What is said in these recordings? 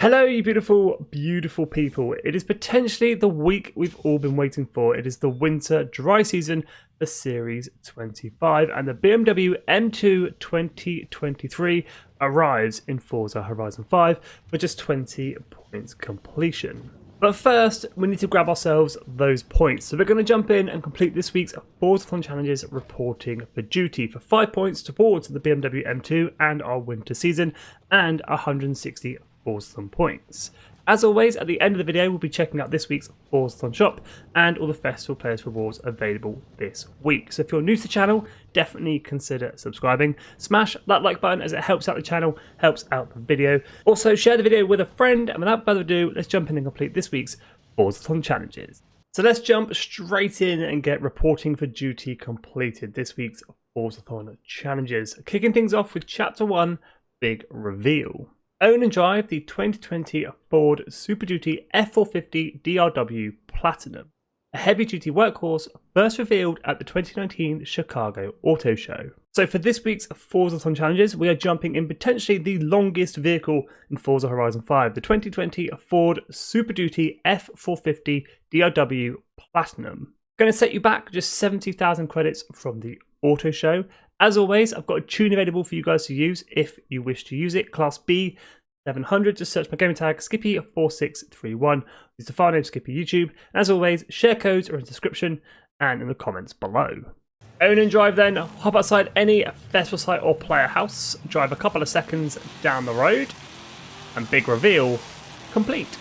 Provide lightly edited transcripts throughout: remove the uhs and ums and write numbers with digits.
Hello, you beautiful, beautiful people. It is potentially the week we've all been waiting for. It is the winter dry season for Series 25, and the BMW M2 2023 arrives in Forza Horizon 5 for just 20 points completion. But first, we need to grab ourselves those points. So we're going to jump in and complete this week's Forzathon challenges reporting for duty for 5 points towards the BMW M2 and our winter season, and 160 Forzathon points. As always, at the end of the video, we'll be checking out this week's Forzathon shop and all the festival players rewards available this week. So if you're new to the channel, definitely consider subscribing. Smash that like button as it helps out the channel, helps out the video. Also, share the video with a friend, and without further ado, let's jump in and complete this week's Forzathon challenges. So let's jump straight in and get reporting for duty completed this week's Forzathon challenges. Kicking things off with Chapter 1, Big Reveal. Own and drive the 2020 Ford Super Duty F450 DRW Platinum, a heavy-duty workhorse first revealed at the 2019 Chicago Auto Show. So for this week's Forzathon challenges, we are jumping in potentially the longest vehicle in Forza Horizon 5, the 2020 Ford Super Duty F450 DRW Platinum. Going to set you back just 70,000 credits from the Auto Show. As always, I've got a tune available for you guys to use if you wish to use it. Class B 700, just search my gaming tag Skippy4631. Use the file name Skippy YouTube. As always, share codes are in the description and in the comments below. Own and drive then, hop outside any festival site or player house, drive a couple of seconds down the road, and big reveal complete.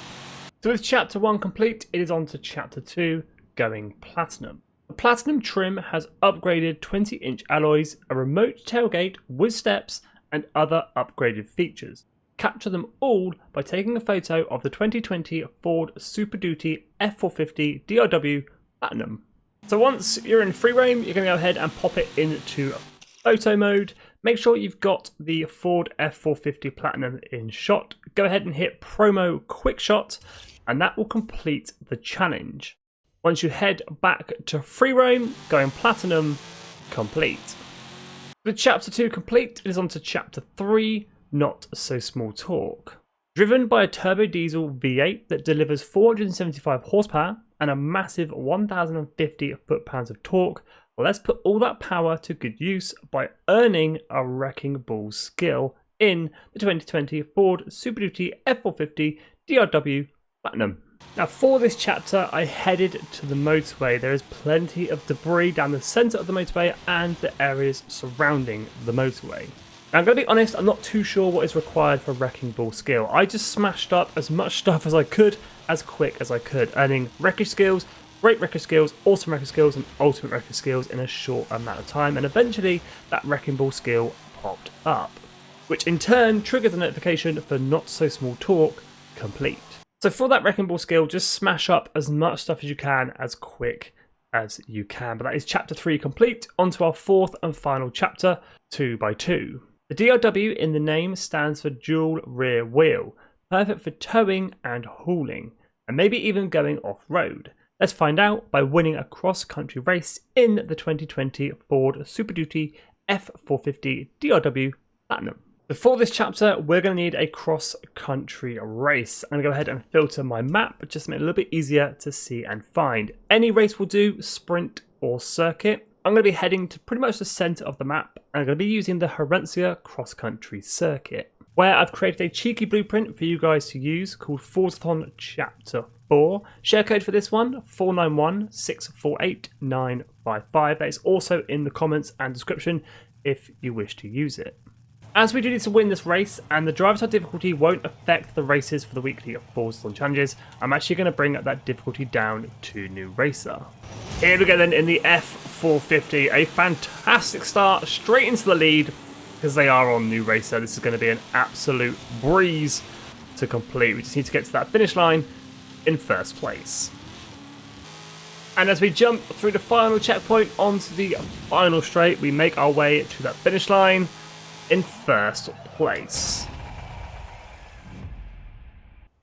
So with Chapter 1 complete, it is on to Chapter 2, going Platinum. The Platinum trim has upgraded 20-inch alloys, a remote tailgate with steps, and other upgraded features. Capture them all by taking a photo of the 2020 Ford Super Duty F450 DRW Platinum. So once you're in free roam, you're going to go ahead and pop it into photo mode. Make sure you've got the Ford F450 Platinum in shot. Go ahead and hit promo quick shot, and that will complete the challenge. Once you head back to free roam, going Platinum complete. With Chapter 2 complete, it is on to Chapter 3, Not So Small Torque. Driven by a turbo diesel V8 that delivers 475 horsepower and a massive 1,050 foot-pounds of torque, well, let's put all that power to good use by earning a Wrecking Ball skill in the 2020 Ford Super Duty F450 DRW Platinum. Now for this chapter, I headed to the motorway. There is plenty of debris down the centre of the motorway and the areas surrounding the motorway. Now I'm going to be honest, I'm not too sure what is required for Wrecking Ball skill. I just smashed up as much stuff as I could, as quick as I could, earning wreckage skills, great wreckage skills, awesome wreckage skills, and ultimate wreckage skills in a short amount of time, and eventually that Wrecking Ball skill popped up, which in turn triggered the notification for Not So Small Torque complete. So for that Wrecking Ball skill, just smash up as much stuff as you can, as quick as you can. But that is Chapter 3 complete. On to our fourth and final chapter, 2x2. The DRW in the name stands for dual rear wheel, perfect for towing and hauling, and maybe even going off-road. Let's find out by winning a cross-country race in the 2020 Ford Super Duty F450 DRW Platinum. Before this chapter, we're going to need a cross-country race. I'm going to go ahead and filter my map, just to make it a little bit easier to see and find. Any race will do, sprint or circuit. I'm going to be heading to pretty much the centre of the map, and I'm going to be using the Herencia cross-country circuit, where I've created a cheeky blueprint for you guys to use called Forzathon Chapter 4. Share code for this one, 491648955. That is also in the comments and description if you wish to use it. As we do need to win this race, and the driver side difficulty won't affect the races for the weekly Forzathon challenges, I'm actually going to bring that difficulty down to New Racer. Here we go then in the F450, a fantastic start straight into the lead because they are on New Racer. This is going to be an absolute breeze to complete. We just need to get to that finish line in first place. And as we jump through the final checkpoint onto the final straight, we make our way to that finish line in first place.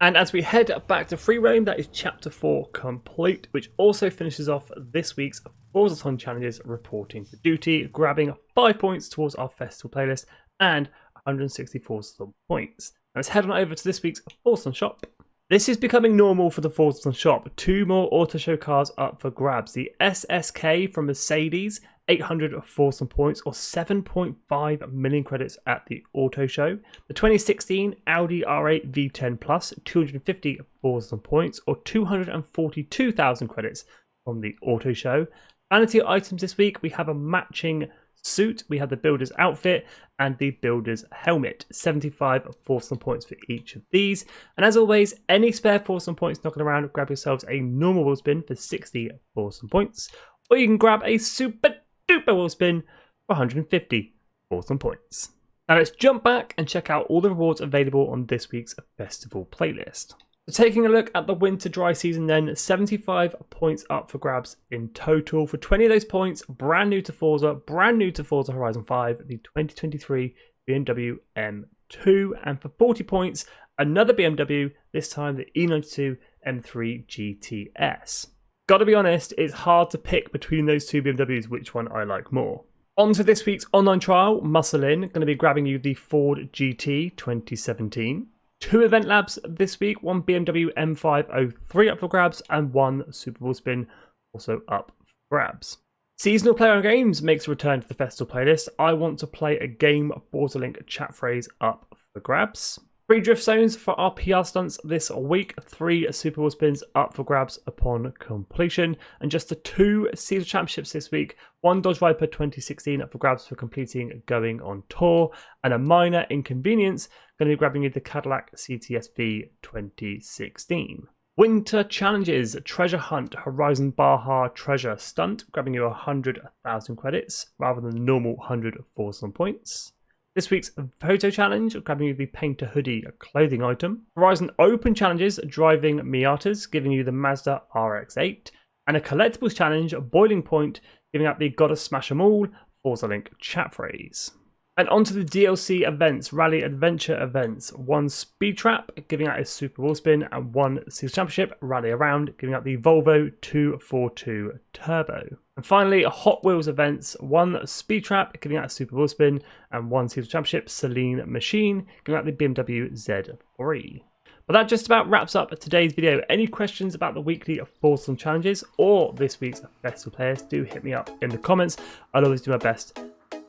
And as we head back to free roam, that is Chapter 4 complete, which also finishes off this week's Forzathon challenges reporting for duty, grabbing 5 points towards our festival playlist and 164 points. Now let's head on over to this week's Forzathon shop. This is becoming normal for the Forzathon shop. 2 more auto show cars up for grabs. The SSK from Mercedes, 800 Forzathon points or 7.5 million credits at the auto show. The 2016 Audi R8 V10 Plus, 250 Forzathon points or 242,000 credits from the auto show. Vanity items this week, we have a matching suit, we have the builder's outfit and the builder's helmet. 75 Forzathon points for each of these. And as always, any spare Forzathon points knocking around, grab yourselves a normal wheel spin for 60 Forzathon points, or you can grab a super duper wheel spin for 150 Forzathon points. Now let's jump back and check out all the rewards available on this week's festival playlist. So taking a look at the winter dry season then, 75 points up for grabs in total. For 20 of those points, brand new to Forza Horizon 5, the 2023 BMW M2. And for 40 points, another BMW, this time the E92 M3 GTS. Gotta be honest, it's hard to pick between those two BMWs which one I like more. On to this week's online trial, Muscle In, going to be grabbing you the Ford GT 2017. 2 event labs this week, 1 BMW M503 up for grabs and 1 Super Bowl spin also up for grabs. Seasonal Player on Games makes a return to the festival playlist. I want to play a game, Forza link chat phrase up for grabs. 3 drift zones for our PR stunts this week, 3 Super Bowl spins up for grabs upon completion, and just the 2 seasonal championships this week, 1 Dodge Viper 2016 up for grabs for completing Going on Tour, and a minor inconvenience, going to be grabbing you the Cadillac CTS-V 2016. Winter challenges, Treasure Hunt, Horizon Baja Treasure Stunt, grabbing you 100,000 credits rather than the normal 100 Forzathon points. This week's photo challenge, grabbing you the Painter Hoodie clothing item. Horizon Open challenges, driving Miatas, giving you the Mazda RX-8. And a collectibles challenge, Boiling Point, giving out the Gotta Smash 'em All Forza link chat phrase. And onto the DLC events, Rally Adventure events. 1 Speed Trap, giving out a Super Wheel Spin, and 1 Seasonal Championship, Rally Around, giving out the Volvo 242 Turbo. And finally, Hot Wheels events, 1 Speed Trap, giving out a Super Wheel Spin, and 1 Seasonal Championship, Celine Machine, giving out the BMW Z3. But that just about wraps up today's video. Any questions about the weekly Forzathon challenges or this week's festival playlist, do hit me up in the comments. I'll always do my best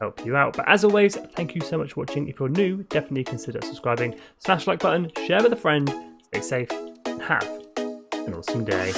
help you out. But as always, thank you so much for watching. If you're new, definitely consider subscribing, smash the like button, share with a friend, stay safe, and have an awesome day.